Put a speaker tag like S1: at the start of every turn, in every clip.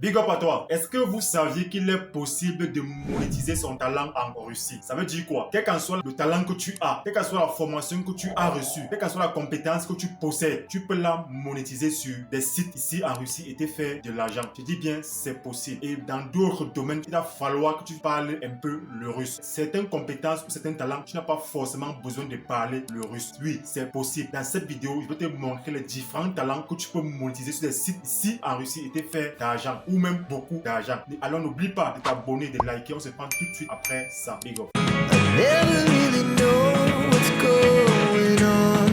S1: Big up à toi. Est-ce que vous saviez qu'il est possible de monétiser son talent en Russie? Ça veut dire quoi? Quel qu'en soit le talent que tu as, quelle qu'en soit la formation que tu as reçue, quelle qu'en soit la compétence que tu possèdes, tu peux la monétiser sur des sites ici en Russie et te faire de l'argent. Je dis bien, c'est possible. Et dans d'autres domaines, il va falloir que tu parles un peu le russe. Certaines compétences ou certains talents, tu n'as pas forcément besoin de parler le russe. Oui, c'est possible. Dans cette vidéo, je vais te montrer les différents talents que tu peux monétiser sur des sites ici en Russie et te faire d'argent. Ou même beaucoup d'argent. Alors n'oublie pas de t'abonner, de liker. On se prend tout de suite après ça. Big up.
S2: Never really know what's going on.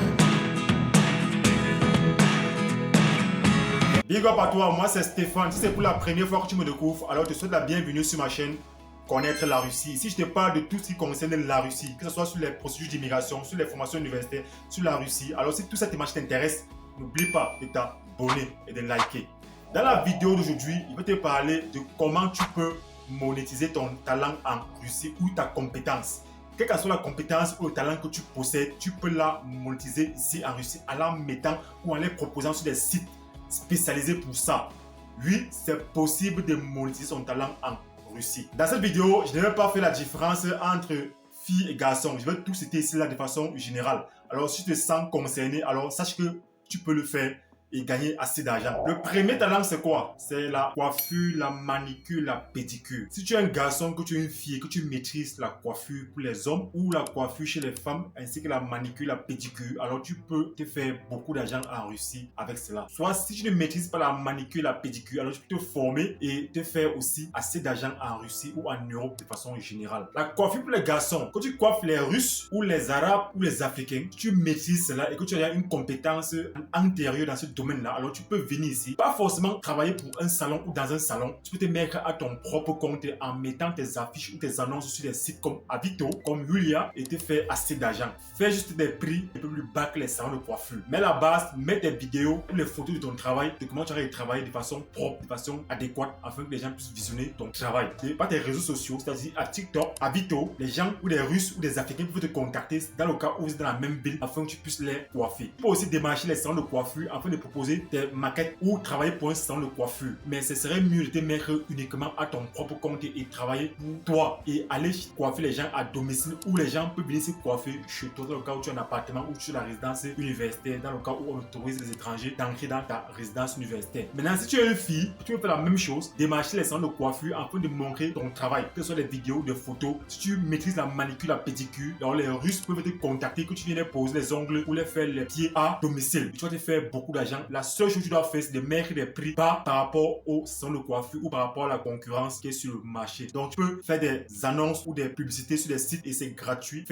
S1: Big up à toi, moi c'est Stéphane. Si c'est pour la première fois que tu me découvres, alors je te souhaite la bienvenue sur ma chaîne Connaître la Russie. Ici, je te parle de tout ce qui concerne la Russie, que ce soit sur les procédures d'immigration, sur les formations universitaires, sur la Russie. Alors si tout cette image t'intéresse, n'oublie pas de t'abonner et de liker. Dans la vidéo d'aujourd'hui, je vais te parler de comment tu peux monétiser ton talent en Russie ou ta compétence. Quelle que soit la compétence ou le talent que tu possèdes, tu peux la monétiser ici en Russie en la mettant ou en les proposant sur des sites spécialisés pour ça. Oui, c'est possible de monétiser son talent en Russie. Dans cette vidéo, je ne vais pas faire la différence entre filles et garçons. Je vais tout citer ici là de façon générale. Alors, si tu te sens concerné, alors sache que tu peux le faire et gagner assez d'argent. Le premier talent, c'est quoi? C'est la coiffure, la manicure, la pédicure. Si tu es un garçon, que tu es une fille, que tu maîtrises la coiffure pour les hommes ou la coiffure chez les femmes, ainsi que la manicure, la pédicure, alors tu peux te faire beaucoup d'argent en Russie avec cela. Soit si tu ne maîtrises pas la manicure, la pédicure, alors tu peux te former et te faire aussi assez d'argent en Russie ou en Europe de façon générale. La coiffure pour les garçons, quand tu coiffes les Russes ou les Arabes ou les Africains, tu maîtrises cela et que tu as une compétence antérieure dans ce domaine-là, alors tu peux venir ici, pas forcément travailler pour un salon ou dans un salon, tu peux te mettre à ton propre compte en mettant tes affiches ou tes annonces sur des sites comme Avito, comme Julia et te faire assez d'argent. Fais juste des prix un peu plus bas que les salons de coiffure. Mets la base, mets tes vidéos, les photos de ton travail, de comment tu vas travailler de façon propre, de façon adéquate, afin que les gens puissent visionner ton travail. Et pas tes réseaux sociaux, c'est-à-dire à TikTok, Avito, les gens ou des Russes ou des Africains peuvent te contacter dans le cas où vous êtes dans la même ville afin que tu puisses les coiffer. Tu peux aussi démarcher les salons de coiffure afin de proposer tes maquettes ou travailler pour un salon de coiffure. Mais ce serait mieux de te mettre uniquement à ton propre compte et travailler pour toi et aller coiffer les gens à domicile ou les gens peuvent venir se coiffer chez toi dans le cas où tu as un appartement ou tu as la résidence universitaire, dans le cas où on autorise les étrangers d'entrer dans ta résidence universitaire. Maintenant, si tu es une fille, tu peux faire la même chose, démarcher les salons de coiffure afin de montrer ton travail, que ce soit des vidéos, des photos. Si tu maîtrises la manicure, la pédicure, alors les Russes peuvent te contacter que tu viennes poser les ongles ou les faire les pieds à domicile. Et tu vas te faire beaucoup d'argent. La seule chose que tu dois faire, c'est de mettre des prix bas par rapport au salon de coiffure ou par rapport à la concurrence qui est sur le marché. Donc, tu peux faire des annonces ou des publicités sur des sites et c'est gratuit.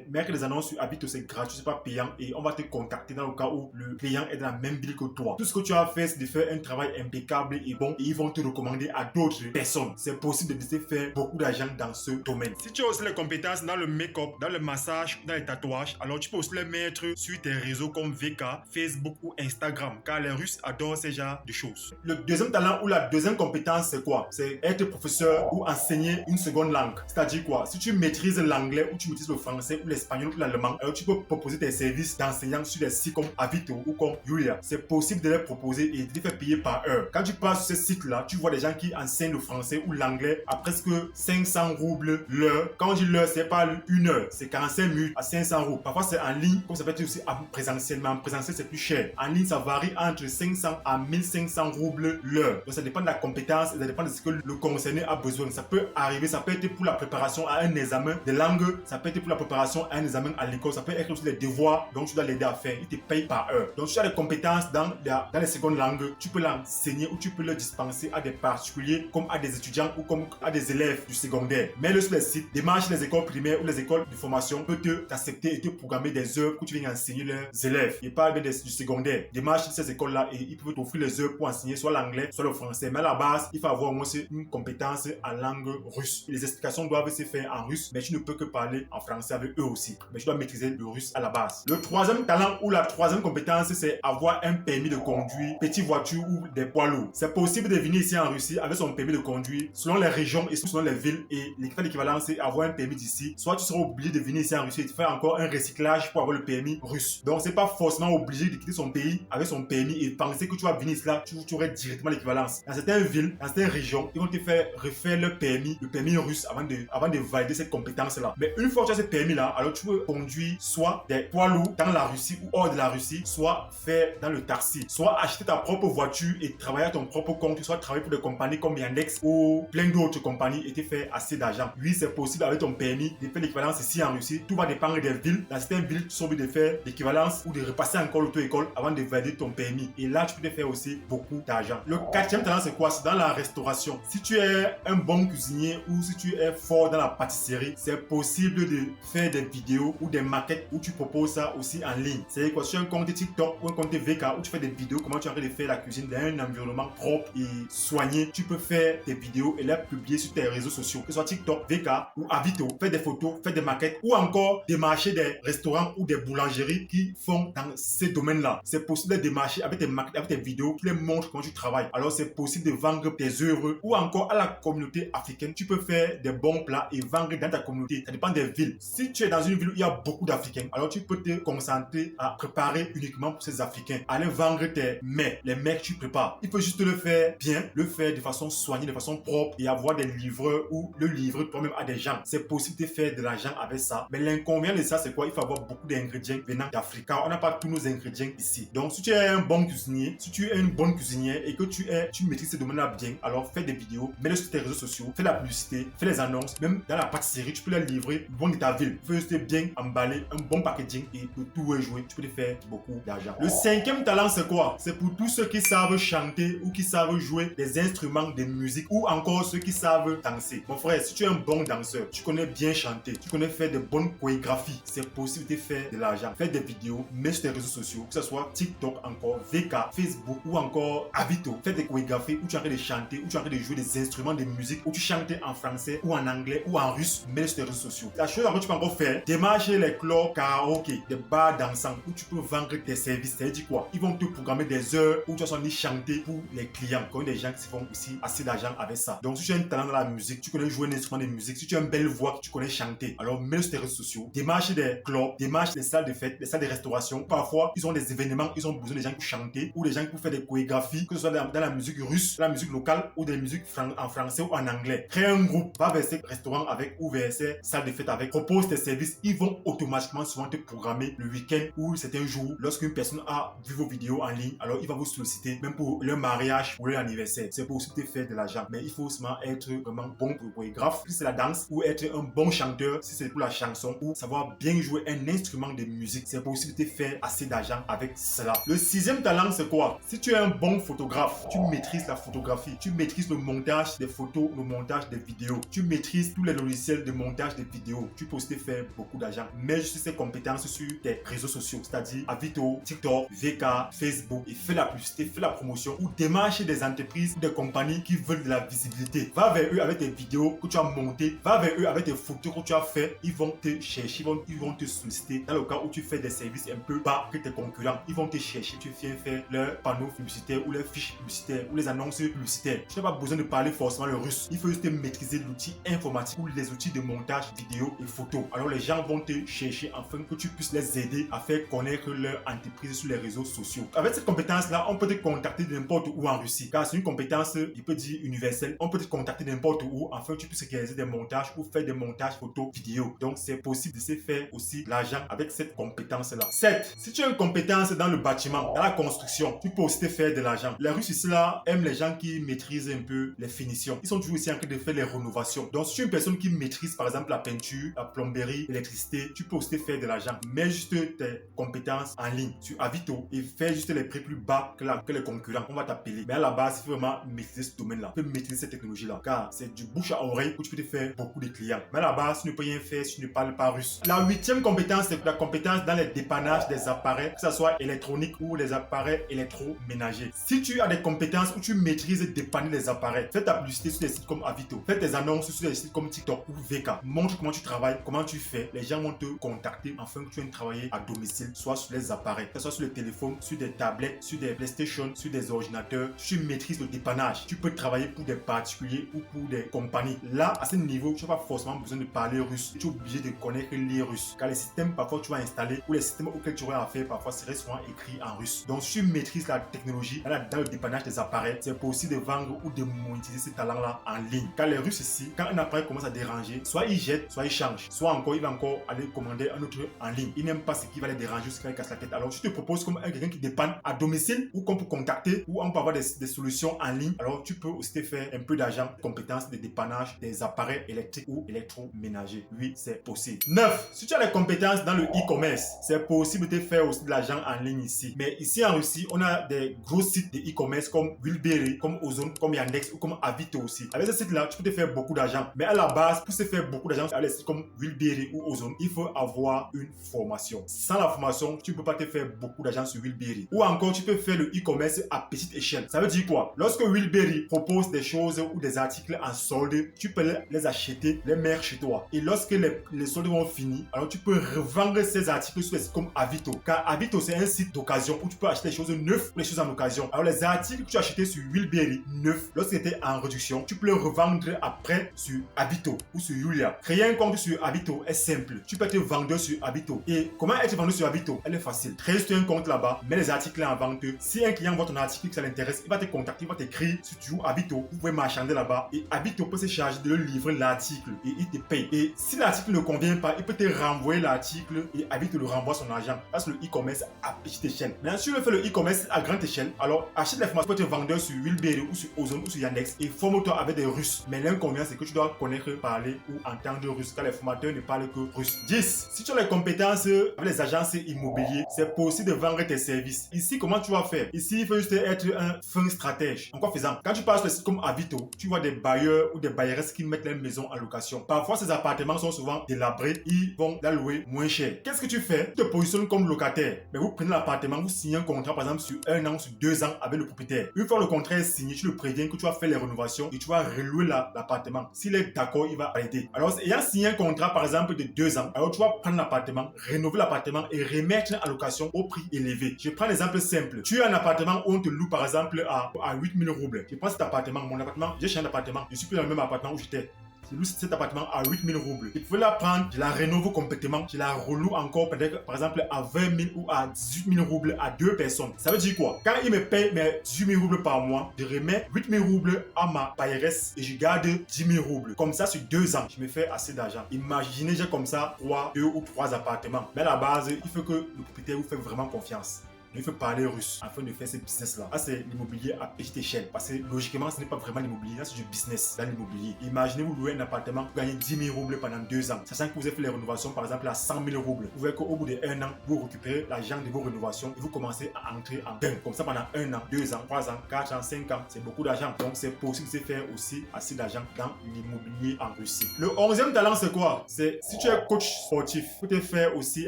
S1: Mettre des annonces sur Avito, c'est gratuit, c'est pas payant et on va te contacter dans le cas où le client est dans la même ville que toi. Tout ce que tu as fait, c'est de faire un travail impeccable et bon et ils vont te recommander à d'autres personnes. C'est possible de faire beaucoup d'argent dans ce domaine. Si tu as aussi les compétences dans le make-up, dans le massage, dans les tatouages, alors tu peux aussi les mettre sur tes réseaux comme VK, Facebook ou Instagram car les Russes adorent ces genres de choses. Le deuxième talent ou la deuxième compétence, c'est quoi? C'est être professeur ou enseigner une seconde langue. C'est-à-dire quoi? Si tu maîtrises l'anglais ou tu maîtrises le français ou l'espagnol ou l'allemand, alors tu peux proposer tes services d'enseignant sur des sites comme Avito ou comme Julia. C'est possible de les proposer et de les faire payer par heure. Quand tu passes sur ces sites-là, tu vois des gens qui enseignent le français ou l'anglais à presque 500 roubles l'heure. Quand on dit l'heure, c'est pas une heure, c'est 45 minutes à 500 roubles. Parfois, c'est en ligne, comme ça peut être aussi présentiel, mais en présentiel, c'est plus cher. En ligne, ça varie entre 500 à 1500 roubles l'heure. Donc, ça dépend de la compétence et ça dépend de ce que le concerné a besoin. Ça peut arriver, ça peut être pour la préparation à un examen de langue, ça peut être pour la préparation à un examen à l'école, ça peut être aussi des devoirs, donc tu dois l'aider à faire. Il te paye par heure. Donc, si tu as des compétences dans les secondes langues, tu peux l'enseigner ou tu peux le dispenser à des particuliers, comme à des étudiants ou comme à des élèves du secondaire. Mets-le sur les sites, démarche les écoles primaires ou les écoles de formation, peut t'accepter et te programmer des heures que tu viens enseigner leurs élèves. Il parle bien du secondaire. Démarche ces écoles-là et ils peuvent t'offrir les heures pour enseigner soit l'anglais, soit le français. Mais à la base, il faut avoir au moins une compétence en langue russe. Les explications doivent se faire en russe, mais tu ne peux que parler en français avec eux aussi. Mais tu dois maîtriser le russe à la base. Le troisième talent ou la troisième compétence, c'est avoir un permis de conduire petite voiture ou des poids lourds. C'est possible de venir ici en Russie avec son permis de conduire selon les régions et selon les villes et l'équivalent c'est avoir un permis d'ici. Soit tu seras obligé de venir ici en Russie et de faire encore un recyclage pour avoir le permis russe. Donc c'est pas forcément obligé de quitter son pays avec son son permis et penser que tu vas venir là, tu aurais directement l'équivalence. Dans certaines villes, dans certaines régions, ils vont te faire refaire le permis russe avant de valider cette compétence-là. Mais une fois que tu as ce permis-là, alors tu peux conduire soit des poids lourds dans la Russie ou hors de la Russie, soit faire dans le taxi, soit acheter ta propre voiture et travailler à ton propre compte, soit travailler pour des compagnies comme Yandex ou plein d'autres compagnies et te faire assez d'argent. Oui, c'est possible avec ton permis de faire l'équivalence ici en Russie. Tout va dépendre des villes. Dans certaines villes, tu sont obligé de faire l'équivalence ou de repasser encore l'auto-école avant de valider ton permis. Et là, tu peux te faire aussi beaucoup d'argent. Le quatrième talent, c'est quoi? C'est dans la restauration. Si tu es un bon cuisinier ou si tu es fort dans la pâtisserie, c'est possible de faire des vidéos ou des maquettes où tu proposes ça aussi en ligne. C'est quoi? Sur un compte TikTok ou un compte VK où tu fais des vidéos, comment tu es en train de faire la cuisine dans un environnement propre et soigné, tu peux faire des vidéos et les publier sur tes réseaux sociaux, que ce soit TikTok, VK ou Avito. Faire des photos, faire des maquettes ou encore démarcher des restaurants ou des boulangeries qui font dans ces domaines-là. C'est possible de démarcher avec tes maquettes, avec tes vidéos qui les montrent comment tu travailles. Alors c'est possible de vendre tes œuvres ou encore à la communauté africaine. Tu peux faire des bons plats et vendre dans ta communauté. Ça dépend des villes. Si tu es dans une ville où il y a beaucoup d'Africains, alors tu peux te concentrer à préparer uniquement pour ces Africains. Aller vendre tes mets, les mets que tu prépares. Il faut juste le faire bien, le faire de façon soignée, de façon propre et avoir des livreurs ou le livrer toi-même à des gens. C'est possible de faire de l'argent avec ça. Mais l'inconvénient de ça, c'est quoi? Il faut avoir beaucoup d'ingrédients venant d'Afrique. Car on n'a pas tous nos ingrédients ici. Donc, si tu es un bon cuisinier, si tu es une bonne cuisinière et que tu maîtrises ce domaine-là bien, alors fais des vidéos, mets-les sur tes réseaux sociaux, fais la publicité, fais les annonces. Même dans la pâtisserie, tu peux les livrer loin de ta ville. Il faut juste bien emballer, un bon packaging et pour tout jouer, tu peux te faire beaucoup d'argent. Le cinquième talent, c'est quoi? C'est pour tous ceux qui savent chanter ou qui savent jouer des instruments de musique ou encore ceux qui savent danser. Mon frère, si tu es un bon danseur, tu connais bien chanter, tu connais faire de bonnes chorégraphies, c'est possible de faire de l'argent. Fais des vidéos, mets sur tes réseaux sociaux, que ce soit TikTok encore, VK, Facebook ou encore Avito. Fais des chorégraphies où tu es en train de chanter, où tu es en train de jouer des instruments de musique, où tu chantes en français ou en anglais ou en russe, mets sur tes réseaux sociaux. La chose que tu peux encore faire, démarcher les clubs karaoké, des bars dansants où tu peux vendre tes services. C'est-à-dire quoi? Ils vont te programmer des heures où tu vas venir chanter pour les clients. Comme des gens qui se font aussi assez d'argent avec ça. Donc si tu as un talent dans la musique, tu connais jouer un instrument de musique, si tu as une belle voix, tu connais chanter, alors mets sur tes réseaux sociaux, démarche des clubs, démarche des salles de fête, des salles de restauration. Parfois, ils ont des événements, ils ont besoin de gens pour chanter ou des gens pour faire des chorégraphies, que ce soit dans la musique russe, la musique locale ou des musiques en français ou en anglais. Crée un groupe, va vers ces restaurants avec ou vers ces salles de fête avec, propose tes services, ils vont automatiquement souvent te programmer le week-end ou certains jours. Lorsqu'une personne a vu vos vidéos en ligne, alors il va vous solliciter, même pour leur mariage ou leur anniversaire. C'est possible de faire de l'argent, mais il faut seulement être vraiment bon pour chorégraphe, si c'est la danse, ou être un bon chanteur, si c'est pour la chanson, ou savoir bien jouer un instrument de musique. C'est possible de faire assez d'argent avec cela. Le sixième talent, c'est quoi? Si tu es un bon photographe, tu maîtrises la photographie, tu maîtrises le montage des photos, le montage des vidéos, tu maîtrises tous les logiciels de montage des vidéos, tu peux aussi faire beaucoup d'argent. Mets juste ces compétences sur tes réseaux sociaux, c'est-à-dire Avito, TikTok, VK, Facebook, et fais la publicité, fais la promotion ou démarche des entreprises ou des compagnies qui veulent de la visibilité. Va vers eux avec des vidéos que tu as montées, va vers eux avec des photos que tu as fait. Ils vont te chercher, ils vont te solliciter. Dans le cas où tu fais des services un peu bas que tes concurrents, ils vont te chercher. Tu viens faire leurs panneaux publicitaires ou leurs fiches publicitaires ou les annonces publicitaires. Tu n'as pas besoin de parler forcément le russe. Il faut juste maîtriser l'outil informatique ou les outils de montage vidéo et photo. Alors les gens vont te chercher afin que tu puisses les aider à faire connaître leur entreprise sur les réseaux sociaux. Avec cette compétence-là, on peut te contacter de n'importe où en Russie. Car c'est une compétence, je peux dire universelle. On peut te contacter de n'importe où afin que tu puisses réaliser des montages ou faire des montages photo, vidéo. Donc c'est possible de se faire aussi l'argent avec cette compétence-là. 7. Si tu as une compétence dans le bâtiment, dans la construction, tu peux aussi te faire de l'argent. Les Russes ici là aiment les gens qui maîtrisent un peu les finitions. Ils sont toujours ici en train de faire les rénovations. Donc si tu es une personne qui maîtrise par exemple la peinture, la plomberie, l'électricité, tu peux aussi te faire de l'argent. Mets juste tes compétences en ligne sur Avito et fais juste les prix plus bas que les concurrents. On va t'appeler. Mais à la base, il faut vraiment maîtriser ce domaine-là. Il faut maîtriser cette technologie-là. Car c'est du bouche à oreille où tu peux te faire beaucoup de clients. Mais à la base, tu ne peux rien faire si tu ne parles pas russe. La huitième compétence, c'est la compétence dans les dépannages des appareils, que ce soit électronique ou les appareils électroménagers. Si tu as des compétences où tu maîtrises dépanner les appareils, fais ta publicité sur des sites comme Avito, fais tes annonces sur des sites comme TikTok ou VK. Montre comment tu travailles, comment tu fais. Les gens vont te contacter afin que tu viennes travailler à domicile, soit sur les appareils, que ce soit sur le téléphone, sur des tablettes, sur des PlayStation, sur des ordinateurs. Si tu maîtrises le dépannage, tu peux travailler pour des particuliers ou pour des compagnies. Là, à ce niveau, tu n'as pas forcément besoin de parler russe. Tu es obligé de connaître les russes. Car les systèmes, parfois, tu vas installer ou les systèmes auxquels tu auras affaire, parfois, seraient souvent écrits en russe. russe. Donc si tu maîtrises la technologie dans le dépannage des appareils, c'est possible de vendre ou de monétiser ces talents-là en ligne. Car les Russes ici, quand un appareil commence à déranger, soit ils jettent, soit ils changent, soit encore il va encore aller commander un autre en ligne. Il n'aime pas ce qui va les déranger, ce qui va les casser la tête. Alors je te propose comme quelqu'un qui dépanne à domicile ou qu'on peut contacter ou on peut avoir des solutions en ligne. Alors tu peux aussi te faire un peu d'argent, compétences de dépannage des appareils électriques ou électroménagers. Oui, c'est possible. 9. Si tu as les compétences dans le e-commerce, c'est possible de faire aussi de l'argent en ligne ici. Mais ici en Russie, on a des gros sites de e-commerce comme Wilberry, comme Ozon, comme Yandex ou comme Avito aussi. Avec ce site-là, tu peux te faire beaucoup d'argent. Mais à la base, pour se faire beaucoup d'argent avec les sites comme Wilberry ou Ozon, il faut avoir une formation. Sans la formation, tu ne peux pas te faire beaucoup d'argent sur Wilberry. Ou encore, tu peux faire le e-commerce à petite échelle. Ça veut dire quoi? Lorsque Wilberry propose des choses ou des articles en solde, tu peux les acheter, les mettre chez toi. Et lorsque les soldes vont finir, alors tu peux revendre ces articles sur les sites comme Avito. Car Avito, c'est un site d'occasion où tu peux acheter des choses neuves ou des choses en occasion. Alors les articles que tu as achetés sur Wilberry neufs, lorsqu'ils étaient en réduction, tu peux les revendre après sur Avito ou sur Yulia. Créer un compte sur Avito est simple. Tu peux être vendeur sur Avito. Et comment être vendeur sur Avito? Elle est facile. Crée un compte là-bas, mets les articles en vente. Si un client voit ton article que ça l'intéresse, il va te contacter, il va t'écrire si tu joues Avito. Vous pouvez marchander là-bas et Avito peut se charger de lui livrer l'article et il te paye. Et si l'article ne convient pas, il peut te renvoyer l'article et Avito le renvoie son argent. Parce que le e-commerce à petite échelle. Mais si tu veux faire le e-commerce à grande échelle, alors achète les formations pour être vendeur sur Wilberry ou sur Ozon ou sur Yandex et forme-toi avec des Russes. Mais l'inconvénient, c'est que tu dois connaître, parler ou entendre russe car les formateurs ne parlent que russe. 10. Si tu as les compétences avec les agences immobilières, c'est possible de vendre tes services. Ici, comment tu vas faire? Ici, il faut juste être un fin stratège. En quoi faisant? Quand tu passes sur le site comme Avito, tu vois des bailleurs ou des bailleresses qui mettent leurs maisons en location. Parfois, ces appartements sont souvent délabrés, ils vont la louer moins cher. Qu'est-ce que tu fais? Tu te positionnes comme locataire. Mais vous prenez l'appartement, vous signez un contrat par exemple sur 1 an, sur 2 ans avec le propriétaire. Une fois le contrat est signé, tu le préviens que tu vas faire les rénovations et tu vas relouer l'appartement. S'il est d'accord, il va valider. Alors, ayant signé un contrat par exemple de 2 ans, alors tu vas prendre l'appartement, rénover l'appartement et remettre en location au prix élevé. Je prends l'exemple simple. Tu as un appartement où on te loue par exemple à 8000 roubles. Je prends cet appartement, mon appartement, j'ai changé d'appartement. Je suis plus dans le même appartement où j'étais. Je loue cet appartement à 8000 roubles. Je pouvais la prendre, je la rénove complètement, je la reloue encore peut-être par exemple à 20 000 ou à 18 000 roubles à 2 personnes. Ça veut dire quoi? Quand il me paye mes 18 000 roubles par mois, je remets 8 000 roubles à ma bailleresse et je garde 10 000 roubles. Comme ça, sur 2 ans, je me fais assez d'argent. Imaginez, j'ai comme ça 2 ou 3 appartements. Mais à la base, il faut que le propriétaire vous fasse vraiment confiance. Il faut parler russe afin de faire ce business-là. Là, c'est l'immobilier à petite échelle. Parce que logiquement, ce n'est pas vraiment l'immobilier. Là, c'est du business dans l'immobilier. Imaginez, vous louez un appartement, vous gagnez 10 000 roubles pendant 2 ans. Sachant que vous avez fait les rénovations, par exemple, à 100 000 roubles. Vous voyez qu'au bout d'1 an, vous récupérez l'argent de vos rénovations et vous commencez à entrer en gain. Comme ça, pendant 1 an, 2 ans, 3 ans, 4 ans, 5 ans, c'est beaucoup d'argent. Donc, c'est possible de faire aussi assez d'argent dans l'immobilier en Russie. Le 11e talent, c'est quoi? C'est si tu es coach sportif, vous pouvez faire aussi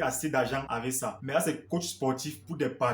S1: assez d'argent avec ça. Mais là, c'est coach sportif pour des particuliers.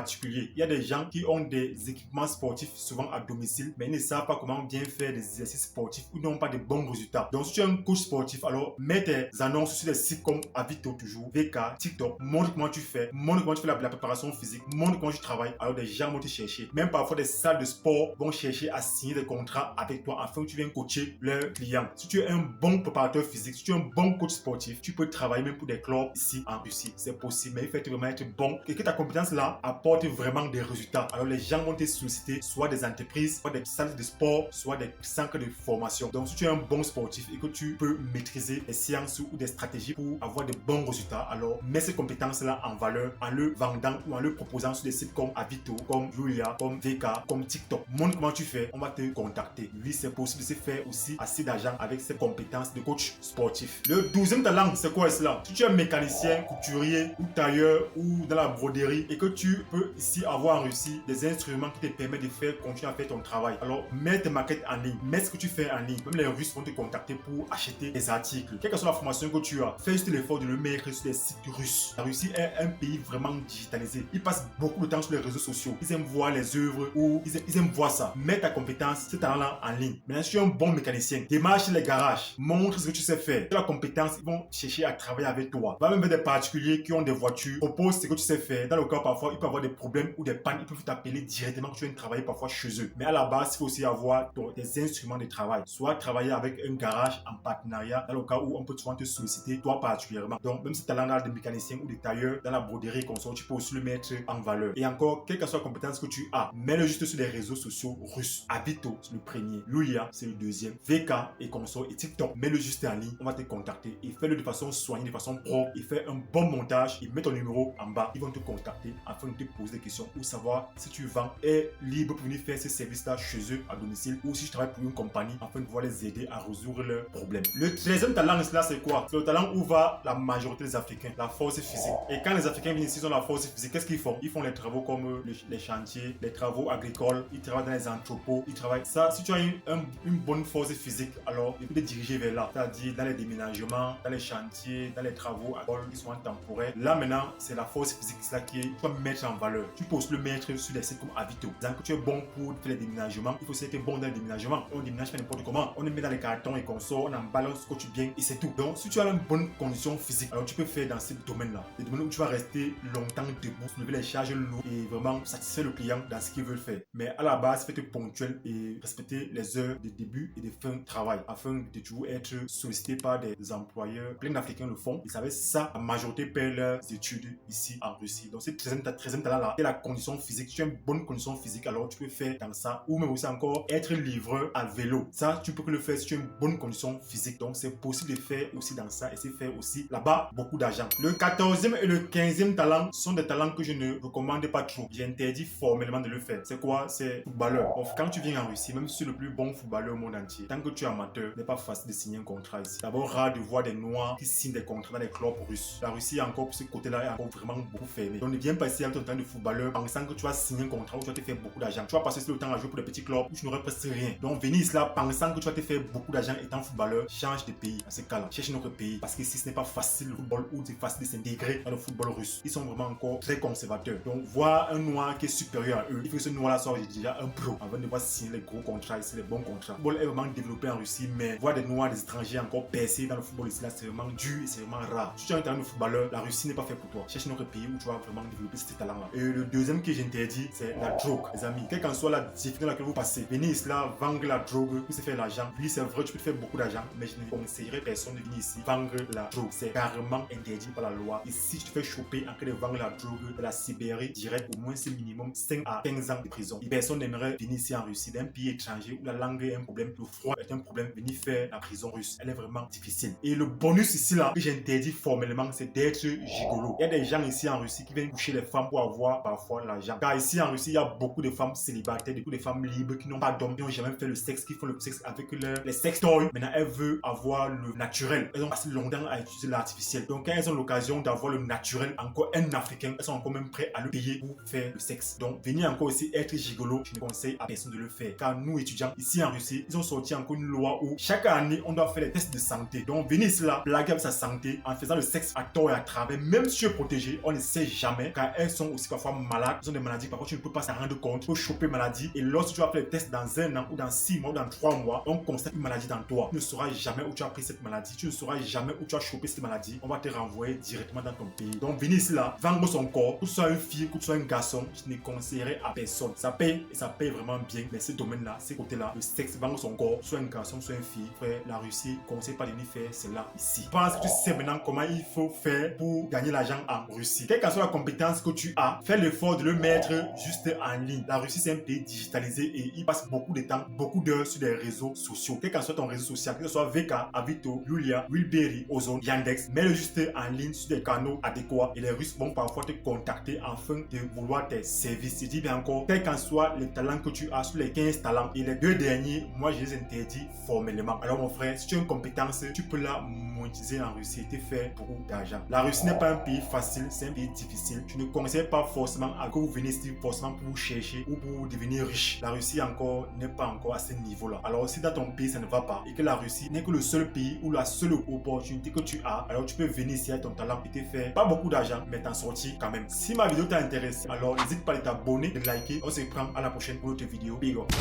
S1: Il y a des gens qui ont des équipements sportifs souvent à domicile, mais ils ne savent pas comment bien faire des exercices sportifs ou n'ont pas de bons résultats. Donc, si tu es un coach sportif, alors mets tes annonces sur des sites comme Avito toujours, VK, TikTok, montre comment tu fais, montre comment tu fais la préparation physique, montre comment tu travailles. Alors, des gens vont te chercher. Même parfois, des salles de sport vont chercher à signer des contrats avec toi afin que tu viennes coacher leurs clients. Si tu es un bon préparateur physique, si tu es un bon coach sportif, tu peux travailler même pour des clubs ici en Russie. C'est possible, mais il faut vraiment être bon et que ta compétence là apporte vraiment des résultats. Alors les gens vont te solliciter soit des entreprises, soit des salles de sport, soit des centres de formation. Donc si tu es un bon sportif et que tu peux maîtriser des sciences ou des stratégies pour avoir de bons résultats, alors mets ces compétences là en valeur en le vendant ou en le proposant sur des sites comme Avito, comme Julia, comme VK, comme TikTok. Montre comment tu fais, on va te contacter. Oui, c'est possible de se faire aussi assez d'argent avec ces compétences de coach sportif. Le 12e talent, c'est quoi cela? Si tu es mécanicien, couturier ou tailleur ou dans la broderie et que tu peux ici avoir en Russie des instruments qui te permettent de continuer à faire ton travail. Alors, mets tes maquettes en ligne, mets ce que tu fais en ligne. Même les Russes vont te contacter pour acheter des articles. Quelle que soit la formation que tu as, fais juste l'effort de le mettre sur des sites russes. La Russie est un pays vraiment digitalisé. Ils passent beaucoup de temps sur les réseaux sociaux. Ils aiment voir les œuvres ou ils aiment voir ça. Mets ta compétence, ce talent-là en ligne. Maintenant, si tu es un bon mécanicien, démarche les garages, montre ce que tu sais faire. Tu as la compétence, ils vont chercher à travailler avec toi. Va même vers des particuliers qui ont des voitures, propose ce que tu sais faire. Dans le cas, parfois, il peut y avoir des des problèmes ou des pannes, ils peuvent t'appeler directement que tu viens travailler parfois chez eux. Mais à la base, il faut aussi avoir tes instruments de travail. Soit travailler avec un garage en partenariat, dans le cas où on peut souvent te solliciter, toi particulièrement. Donc, même si tu as l'art de mécanicien ou de tailleur dans la broderie console, tu peux aussi le mettre en valeur. Et encore, quelle que soit la compétence que tu as, mets-le juste sur les réseaux sociaux russes. Avito, c'est le premier. Lulia, c'est le deuxième. VK et console et TikTok, mets-le juste en ligne. On va te contacter et fais-le de façon soignée, de façon propre et fais un bon montage et mets ton numéro en bas. Ils vont te contacter afin de te poser des questions ou savoir si tu vends est libre pour venir faire ces services-là chez eux à domicile ou si je travaille pour une compagnie afin de pouvoir les aider à résoudre leurs problèmes. Le 13e talent, là, c'est quoi? C'est le talent où va la majorité des Africains, la force physique. Et quand les Africains viennent ici, ils ont la force physique, qu'est-ce qu'ils font? Ils font les travaux comme les chantiers, les travaux agricoles, ils travaillent dans les entrepôts, ils travaillent. Ça, si tu as une bonne force physique, alors il faut te diriger vers là, c'est-à-dire dans les déménagements, dans les chantiers, dans les travaux agricoles qui sont temporaires. Là maintenant, c'est la force physique là qui tu vas mettre en valeur. Tu peux aussi le mettre sur des sites comme Avito. Donc que tu es bon pour faire les déménagements, il faut aussi être bon dans les déménagements. On déménage pas n'importe comment. On les met dans les cartons et qu'on sort, on emballe, on scotche bien et c'est tout. Donc si tu as une bonne condition physique, alors tu peux faire dans ce domaine-là. Des domaines où tu vas rester longtemps debout, soulever les charges lourdes et vraiment satisfaire le client dans ce qu'il veut faire. Mais à la base, faites ponctuel et respectez les heures de début et de fin de travail afin de toujours être sollicité par des employeurs. Plein d'Africains le font. Ils savaient ça, la majorité paient leurs études ici en Russie. Donc c'est 13e talent là, c'est la condition physique. Si tu as une bonne condition physique, alors tu peux faire dans ça ou même aussi encore être livreur à vélo. Ça, tu peux que le faire si tu as une bonne condition physique. Donc c'est possible de faire aussi dans ça et c'est faire aussi là-bas beaucoup d'argent. Le 14e et le 15e talent sont des talents que je ne recommande pas trop. J'ai interdit formellement de le faire. C'est quoi? C'est footballeur. Donc, quand tu viens en Russie, même si tu es le plus bon footballeur au monde entier, tant que tu es amateur, il n'est pas facile de signer un contrat ici. D'abord, rare de voir des Noirs qui signent des contrats dans les clubs russes. La Russie, encore pour ce côté-là, est encore vraiment beaucoup fermé. Donc, ne viens pas ici avec ton temps de footballeur pensant que tu vas signer un contrat où tu vas te faire beaucoup d'argent. Tu vas passer le temps à jouer pour des petits clubs où tu n'aurais presque rien. Donc, venir ici là pensant que tu vas te faire beaucoup d'argent étant footballeur, change de pays. À ce cas-là, cherche notre pays parce que ici, ce n'est pas facile le football ou c'est facile de s'intégrer dans le football russe. Ils sont vraiment encore très conservateurs. Donc, voir un Noir qui est supérieur à eux, il faut que ce Noir-là soit déjà un pro avant de voir signer les gros contrats ici, les bons contrats. Le football est vraiment développé en Russie, mais voir des Noirs, des étrangers encore percés dans le football ici, là, c'est vraiment dur et c'est vraiment rare. Si tu as un talent de footballeur, la Russie n'est pas fait pour toi. Cherche notre pays où tu vas vraiment développer ce talent-là. Et le deuxième que j'interdis, c'est la drogue, les amis. Quelle qu'en soit la difficulté dans laquelle vous passez, venez ici là, vendre la drogue, pour se faire l'argent. Oui, c'est vrai, tu peux te faire beaucoup d'argent, mais je ne conseillerais personne de venir ici vendre la drogue. C'est carrément interdit par la loi. Et si tu te fais choper en train de vendre la drogue de la Sibérie, direct au moins c'est minimum 5 à 15 ans de prison. Et personne n'aimerait venir ici en Russie d'un pays étranger où la langue est un problème, le froid est un problème. Venir faire la prison russe, elle est vraiment difficile. Et le bonus ici là que j'interdis formellement, c'est d'être gigolo. Il y a des gens ici en Russie qui viennent coucher les femmes pour avoir parfois l'argent. Car ici en Russie, il y a beaucoup de femmes célibataires, beaucoup de femmes libres qui n'ont pas d'hommes, qui n'ont jamais fait le sexe, qui font le sexe avec les sextoys. Maintenant, elles veulent avoir le naturel. Elles ont passé longtemps à utiliser l'artificiel. Donc, quand elles ont l'occasion d'avoir le naturel, encore un Africain, elles sont encore même prêtes à le payer pour faire le sexe. Donc, venir encore ici être gigolo, je ne conseille à personne de le faire. Car nous, étudiants, ici en Russie, ils ont sorti encore une loi où chaque année, on doit faire des tests de santé. Donc, venir ici là, blaguer avec sa santé en faisant le sexe à tort et à travers. Même si tu es protégé, on ne sait jamais. Car elles sont aussi parfois malades. Elles ont des maladies. Parfois, tu ne peux pas s'en rendre compte. Tu peux choper maladie. Et lorsque tu vas faire les tests dans 1 an ou dans 6 mois ou dans 3 mois, on constate une maladie dans toi. Tu ne sauras jamais où tu as pris cette maladie. Tu ne sauras jamais où tu as chopé cette maladie. On va te renvoyer directement dans ton pays. Donc, venir ici là, vendre son corps, que tu sois une fille, que tu sois un garçon, je ne conseillerais à personne. Ça paye et ça paye vraiment bien. Mais ce domaine-là, ces côtés-là, le sexe, vendre son corps, soit un garçon, soit une fille, frère, la Russie, conseille pas de venir faire cela ici. Je pense que tu sais maintenant comment il faut faire pour gagner l'argent en Russie. Quelle que soit la compétence que tu as, fais l'effort de le mettre juste en ligne. La Russie, c'est un pays digitalisé et il passe beaucoup de temps, beaucoup d'heures sur des réseaux sociaux. Quel que soit ton réseau social, que ce soit VK, Avito, Yulia, Wilberry, Ozone, Yandex, mets-le juste en ligne sur des canaux adéquats et les Russes vont parfois te contacter afin de vouloir tes services. Je dis bien encore, quel qu'en soit les talents que tu as sur les 15 talents et les 2 derniers, moi je les interdis formellement. Alors mon frère, si tu as une compétence, tu peux la monétiser en Russie et te faire beaucoup d'argent. La Russie n'est pas un pays facile, c'est un pays difficile. Je ne conseille pas forcément à que vous venez ici forcément pour vous chercher ou pour devenir riche. La Russie encore n'est pas encore à ce niveau-là. Alors si dans ton pays ça ne va pas et que la Russie n'est que le seul pays ou la seule opportunité que tu as, alors tu peux venir ici avec ton talent et te faire pas beaucoup d'argent, mais t'en sortir quand même. Si ma vidéo t'a intéressé, alors n'hésite pas à t'abonner, de liker. On se prend à la prochaine pour une autre vidéo. Big up.